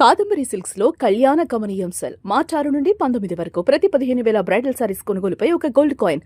Kadambari silks లో కళ్యాణ గమనీయం cell మార్చి 6 నుండి 19 వరకు ప్రతి 15,000 బ్రైడల్ సారీస్ కొనుగోలుపై ఒక గోల్డ్ కాయిన్.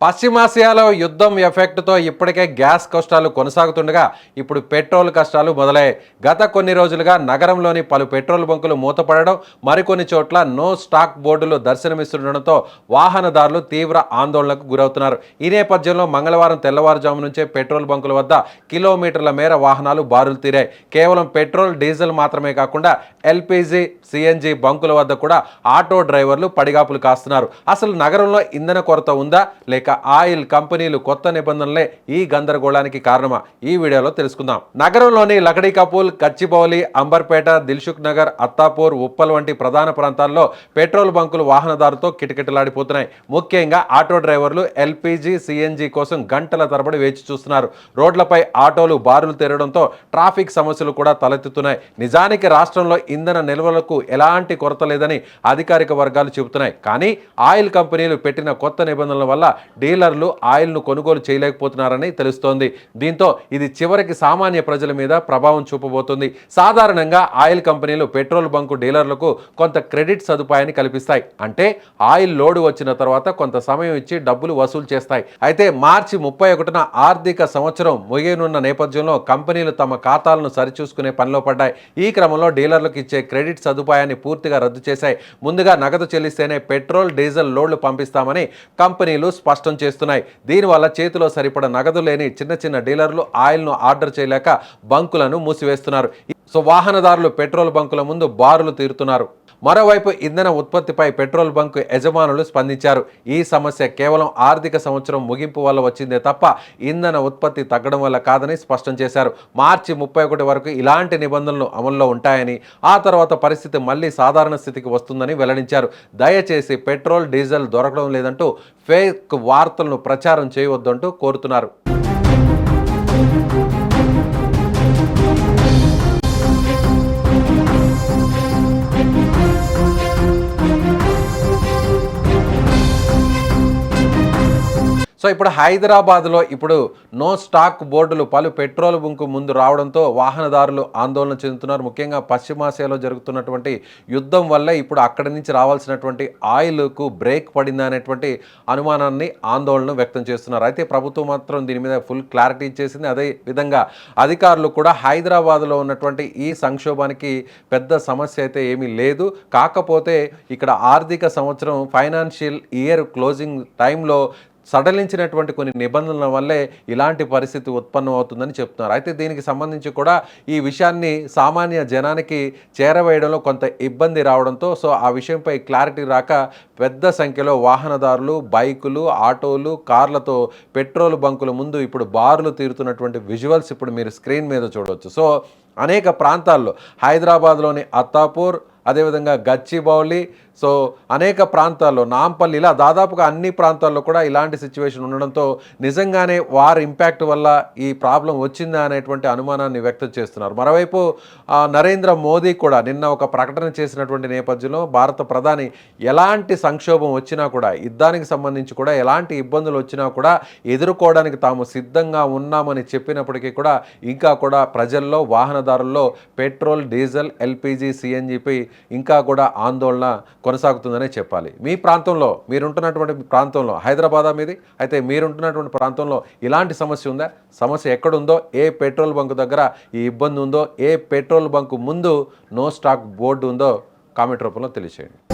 పశ్చిమాసియాలో యుద్ధం ఎఫెక్ట్తో ఇప్పటికే గ్యాస్ కష్టాలు కొనసాగుతుండగా ఇప్పుడు పెట్రోల్ కష్టాలు మొదలయ్యాయి. గత కొన్ని రోజులుగా నగరంలోని పలు పెట్రోల్ బంకులు మూతపడడం, మరికొన్ని చోట్ల నో స్టాక్ బోర్డులు దర్శనమిస్తుండటంతో వాహనదారులు తీవ్ర ఆందోళనకు గురవుతున్నారు. ఈ నేపథ్యంలో మంగళవారం తెల్లవారుజాము నుంచే పెట్రోల్ బంకుల వద్ద కిలోమీటర్ల మేర వాహనాలు బారులు తీరాయి. కేవలం పెట్రోల్, డీజిల్ మాత్రమే కాకుండా ఎల్పీజీ, సిఎన్జి బంకుల వద్ద కూడా ఆటో డ్రైవర్లు పడిగాపులు కాస్తున్నారు. అసలు నగరంలో ఇంధన కొరత ఉందా లేక ఆయిల్ కంపెనీలు కొత్త నిబంధనలే ఈ గందరగోళానికి కారణమా? ఈ వీడియోలో తెలుసుకుందాం. నగరంలోని లకడీ కపూల్, కచ్చిబౌలి, అంబర్పేట, దిల్సుఖ్ నగర్, అత్తాపూర్, ఉప్పల్ వంటి ప్రధాన ప్రాంతాల్లో పెట్రోల్ బంకులు వాహనదారుతో కిటకిటలాడిపోతున్నాయి. ముఖ్యంగా ఆటో డ్రైవర్లు ఎల్పీజీ, సిఎన్జి కోసం గంటల తరబడి వేచి చూస్తున్నారు. రోడ్లపై ఆటోలు బారులు తీరడంతో ట్రాఫిక్ సమస్యలు కూడా తలెత్తుతున్నాయి. నిజానికి రాష్ట్రంలో ఇంధన నిల్వలకు ఎలాంటి కొరత లేదని అధికారిక వర్గాలు చెబుతున్నాయి. కానీ ఆయిల్ కంపెనీలు పెట్టిన కొత్త నిబంధనల వల్ల డీలర్లు ఆయిల్ను కొనుగోలు చేయలేకపోతున్నారని తెలుస్తోంది. దీంతో ఇది చివరికి సామాన్య ప్రజల మీద ప్రభావం చూపబోతుంది. సాధారణంగా ఆయిల్ కంపెనీలు పెట్రోల్ బంకు డీలర్లకు కొంత క్రెడిట్ సదుపాయాన్ని కల్పిస్తాయి. అంటే ఆయిల్ లోడు వచ్చిన తర్వాత కొంత సమయం ఇచ్చి డబ్బులు వసూలు చేస్తాయి. అయితే మార్చి 31న ఆర్థిక సంవత్సరం ముగియనున్న నేపథ్యంలో కంపెనీలు తమ ఖాతాలను సరిచూసుకునే పనిలో పడ్డాయి. ఈ క్రమంలో డీలర్లకు ఇచ్చే క్రెడిట్ సదుపాయాన్ని పూర్తిగా రద్దు చేశాయి. ముందుగా నగదు చెల్లిస్తేనే పెట్రోల్, డీజిల్ లోడ్లు పంపిస్తామని కంపెనీలు స్పష్టం చేస్తున్నాయి. దీనివల్ల చేతిలో సరిపడ నగదు లేని చిన్న చిన్న డీలర్లు ఆయిల్ను ఆర్డర్ చేయలేక బంకులను మూసివేస్తున్నారు. సో వాహనదారులు పెట్రోల్ బంకుల ముందు బారులు తీరుతున్నారు. మరోవైపు ఇంధన ఉత్పత్తిపై పెట్రోల్ బంకు యజమానులు స్పందించారు. ఈ సమస్య కేవలం ఆర్థిక సంవత్సరం ముగింపు వల్ల వచ్చిందే తప్ప ఇంధన ఉత్పత్తి తగ్గడం వల్ల కాదని స్పష్టం చేశారు. మార్చి 31 వరకు ఇలాంటి నిబంధనలు అమల్లో ఉంటాయని, ఆ తర్వాత పరిస్థితి మళ్లీ సాధారణ స్థితికి వస్తుందని వెల్లడించారు. దయచేసి పెట్రోల్, డీజిల్ దొరకడం లేదంటూ ఫేక్ వార్తలను ప్రచారం చేయవద్దంటూ కోరుతున్నారు. సో ఇప్పుడు హైదరాబాద్లో ఇప్పుడు నో స్టాక్ బోర్డులు పలు పెట్రోల్ బంకు ముందు రావడంతో వాహనదారులు ఆందోళన చెందుతున్నారు. ముఖ్యంగా పశ్చిమాసియాలో జరుగుతున్నటువంటి యుద్ధం వల్ల ఇప్పుడు అక్కడి నుంచి రావాల్సినటువంటి ఆయిల్కు బ్రేక్ పడిందా అనేటువంటి అనుమానాన్ని, ఆందోళన వ్యక్తం చేస్తున్నారు. అయితే ప్రభుత్వం మాత్రం దీని మీద ఫుల్ క్లారిటీ ఇచ్చేసింది. అదే విధంగా అధికారులు కూడా హైదరాబాద్లో ఉన్నటువంటి ఈ సంక్షోభానికి పెద్ద సమస్య అయితే ఏమీ లేదు. కాకపోతే ఇక్కడ ఆర్థిక సంవత్సరం ఫైనాన్షియల్ ఇయర్ క్లోజింగ్ టైంలో సడలించినటువంటి కొన్ని నిబంధనల వల్లే ఇలాంటి పరిస్థితి ఉత్పన్నం అవుతుందని చెప్తున్నారు. అయితే దీనికి సంబంధించి కూడా ఈ విషయాన్ని సామాన్య జనానికి చేరవేయడంలో కొంత ఇబ్బంది రావడంతో సో ఆ విషయంపై క్లారిటీ రాక పెద్ద సంఖ్యలో వాహనదారులు, బైకులు, ఆటోలు, కార్లతో పెట్రోల్ బంకుల ముందు ఇప్పుడు బారులు తీరుతున్నటువంటి విజువల్స్ ఇప్పుడు మీరు స్క్రీన్ మీద చూడవచ్చు. సో అనేక ప్రాంతాల్లో హైదరాబాద్లోని అత్తాపూర్, అదేవిధంగా గచ్చిబౌలి, సో అనేక ప్రాంతాల్లో నాంపల్లి, ఇలా దాదాపుగా అన్ని ప్రాంతాల్లో కూడా ఇలాంటి సిచ్యువేషన్ ఉండడంతో నిజంగానే వార్ ఇంపాక్ట్ వల్ల ఈ ప్రాబ్లం వచ్చిందా అనేటువంటి అనుమానాన్ని వ్యక్తం చేస్తున్నారు. మరోవైపు నరేంద్ర మోదీ కూడా నిన్న ఒక ప్రకటన చేసినటువంటి నేపథ్యంలో భారత ప్రధాని ఎలాంటి సంక్షోభం వచ్చినా కూడా, యుద్ధానికి సంబంధించి కూడా ఎలాంటి ఇబ్బందులు వచ్చినా కూడా ఎదుర్కోవడానికి తాము సిద్ధంగా ఉన్నామని చెప్పినప్పటికీ కూడా ఇంకా కూడా ప్రజల్లో, వాహనదారుల్లో పెట్రోల్, డీజిల్, ఎల్పీజీ, సిఎన్జిపై ఇంకా కూడా ఆందోళన కొనసాగుతుందనే చెప్పాలి. మీ ప్రాంతంలో, మీరుంటున్నటువంటి ప్రాంతంలో, హైదరాబాద్ మీది, అయితే మీరుంటున్నటువంటి ప్రాంతంలో ఇలాంటి సమస్య ఉందా? సమస్య ఎక్కడుందో, ఏ పెట్రోల్ బంకు దగ్గర ఈ ఇబ్బంది ఉందో, ఏ పెట్రోల్ బంకు ముందు నో స్టాక్ బోర్డు ఉందో కామెంట్ రూపంలో తెలియజేయండి.